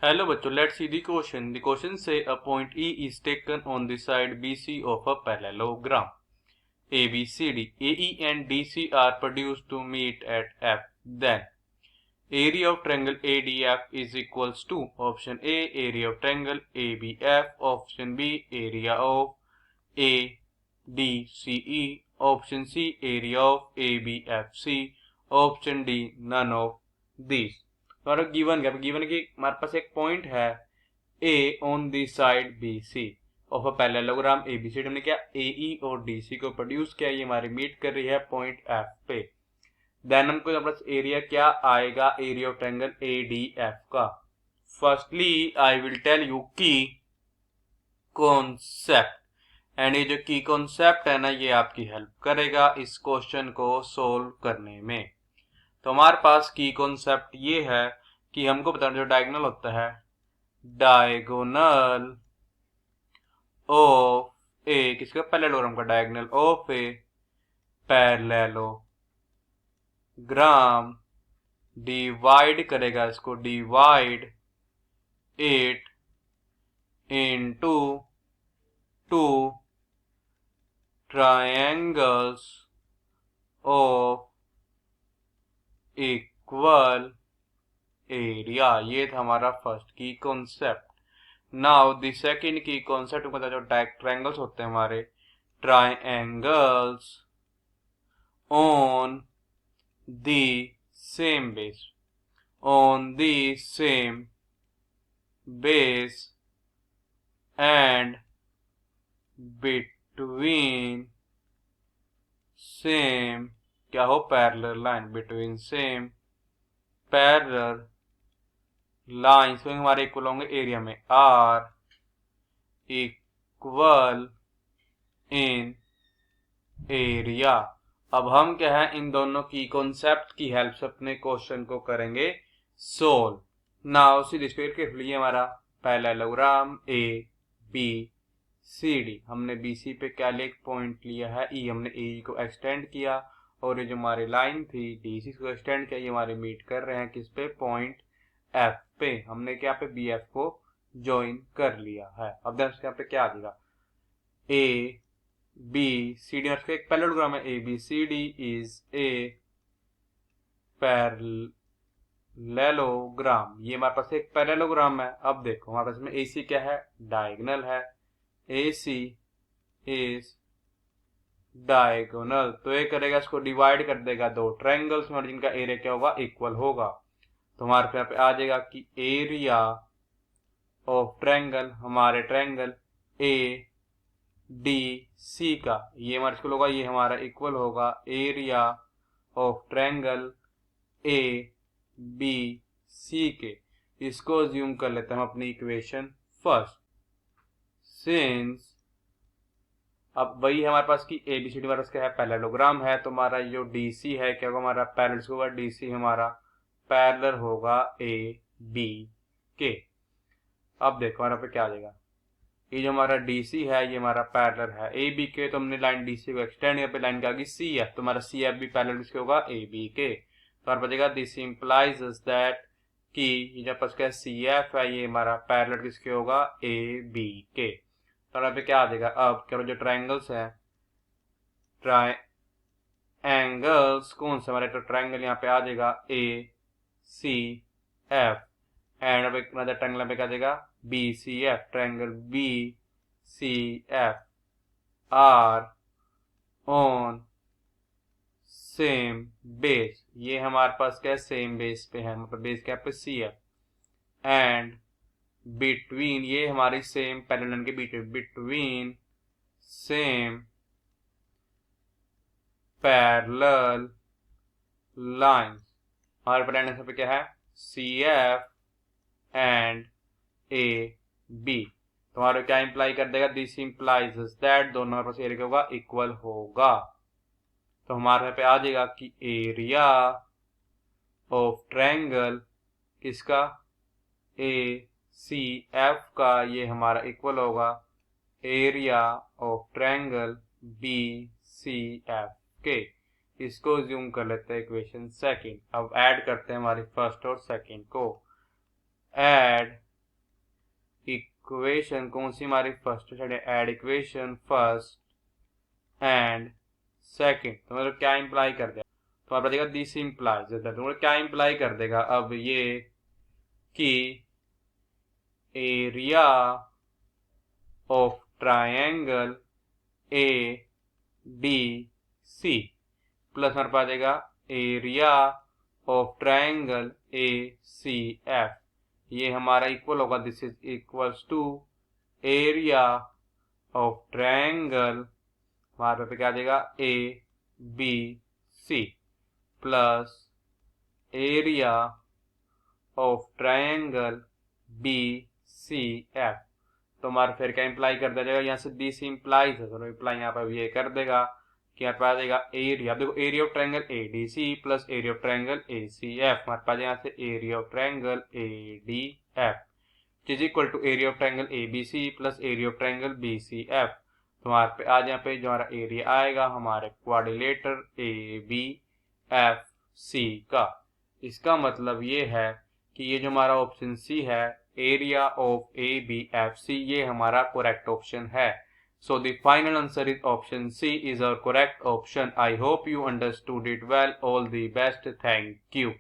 Hello bachcho, let's see the question. The question say a point E is taken on the side BC of a parallelogram. ABCD. AE and DC are produced to meet at F. Then area of triangle ADF is equals to option A area of triangle ABF, option B area of ADCE, option C area of ABFC, option D none of these. हमारा given की हमारे पास एक point है A on the side B C of a parallelogram ABC. हमने क्या एई और DC को प्रोड्यूस किया, ये हमारी मीट कर रही है पॉइंट एफ पे। देन हमको हमारे पास एरिया क्या आएगा, एरिया ऑफ ट्रायंगल एडीएफ का। Firstly I will tell you की कॉन्सेप्ट, एंड ये जो की कॉन्सेप्ट है ना, ये आपकी हेल्प करेगा इस क्वेश्चन को सोल्व करने में। तो हमारे पास की कॉन्सेप्ट ये है कि हमको बताना जो डायगोनल होता है, डायगोनल ऑफ ए किसका, पैरेललोग्राम का diagonal of a parallelogram divide करेगा इसको, divide it into two triangles of equal area. ये था हमारा फर्स्ट की कॉन्सेप्ट। नाउ द सेकंड की कॉन्सेप्ट में जो ट्रायंगल्स होते हैं हमारे, triangles on the same base, on the same base and between same क्या हो, parallel line, between same parallel lines हमारे इक्वल होंगे एरिया में, आर इक्वल इन एरिया। अब हम क्या है, इन दोनों की कॉन्सेप्ट की हेल्प से अपने क्वेश्चन को करेंगे solve. Now see this carefully, हमारा parallelogram A B C D, हमने बी सी पे क्या एक पॉइंट लिया है ई, हमने ए को एक्सटेंड किया, और ये जो हमारी लाइन थी डी सी को एक्सटेंड किया, ये हमारे मीट कर रहे हैं किस पे, पॉइंट एफ पे। हमने क्या पे बी एफ को ज्वाइन कर लिया है। अब देखते यहाँ पे क्या आ जाएगा, ए बी सी डी, एक पैरेललोग्राम है A B C D is a parallelogram. ये हमारे पास एक पैरेललोग्राम है। अब देखो हमारे पास में ए सी क्या है, डायगोनल है, ए सी इज डायगोनल, तो ये करेगा इसको डिवाइड कर देगा दो ट्रायंगल्स में, जिनका एरिया क्या होगा, इक्वल होगा। तो हमारे यहाँ पे आ जाएगा कि एरिया ऑफ ट्रायंगल, हमारे ट्रायंगल ए डी सी का, ये हमारा इक्वल होगा, ये हमारा इक्वल होगा area of triangle A B C के। इसको ज्यूम कर लेते हैं हम अपनी इक्वेशन फर्स्ट, सिंस अब वही हमारे पास की ए बी सी डी हमारे पास क्या है, पैरेललोग्राम है, तो हमारा जो डी सी है क्या होगा, हमारा पैरेलल होगा, डी सी हमारा पैरेलल होगा ए बी के। अब देखो हमारे पे क्या आ जाएगा, ये जो हमारा डी सी है ये हमारा पैरेलल है ए बी के, तो हमने लाइन डी सी को एक्सटेंड, यहाँ पे लाइन क्या होगी सी एफ, तो हमारा सी एफ भी पैरेलल किसके होगा, ए बी के। तो हमारे बचेगा दिस इंप्लाइज दैट कि ये जो पास क्या सी एफ है ये हमारा पैरेलल किसके होगा, ए बी के। तो यहाँ पे क्या आ जाएगा, अब क्या जो ट्रायंगल्स है, ट्रायंगल्स कौन सा हमारे, तो ट्रायंगल यहाँ पे आ जाएगा ए सी एफ, एंड अब एक अनदर ट्रायंगल पे क्या आ जाएगा, B C F, triangle B C F are on same base. ये हमारे पास क्या है, सेम बेस पे है, मतलब बेस क्या पे सी एफ, एंड बिटवीन ये हमारी सेम पैरेलल के बीच में, बिटवीन सेम पैरेलल लाइंस, हमारे पैरेलल पे क्या है, C F and A B. तो हमारा क्या इंप्लाई कर देगा, दिस इंप्लाइज दैट दोनों हमारे पास एरिया क्या होगा, इक्वल होगा। तो हमारे यहाँ पे आ जाएगा कि एरिया ऑफ ट्रायंगल किसका, ए सी एफ का, ये हमारा इक्वल होगा area of triangle B C F के। इसको ज्यूम कर लेते हैं इक्वेशन सेकंड। अब ऐड करते हैं हमारी फर्स्ट और सेकंड को, ऐड इक्वेशन कौन सी हमारी फर्स्ट साइड है, add equation first and second, तो मतलब क्या इंप्लाई कर देगा, तो आप बताइएगा दिस इंप्लाइज, तो क्या इंप्लाई कर देगा अब ये कि area of triangle A D C plus हमारे पास आएगा area of triangle A C F, ये हमारा इक्वल होगा, this is equals to area of triangle हमारे पे क्या आ जाएगा A B C plus area of triangle B C F, तो हमारा फिर क्या इंप्लाई कर दिया जाएगा, यहाँ से दिस इंप्लाइज है, तो इंप्लाई यहाँ पर ये कर देगा कि हमारे पास आएगा एरिया, देखो area of triangle A D C plus area of triangle A C F, हमारे पास यहाँ से area of triangle A D F is equal to area of triangle A B C plus area of triangle B C F, तो हमारे पे आज यहाँ पे जो हमारा एरिया आएगा हमारे quadrilateral A B F C का। इसका मतलब ये है कि ये जो हमारा ऑप्शन सी है area of A B F C, ये हमारा करेक्ट ऑप्शन है। So the final answer is option C is our correct option. I hope you understood it well. All the best, thank you.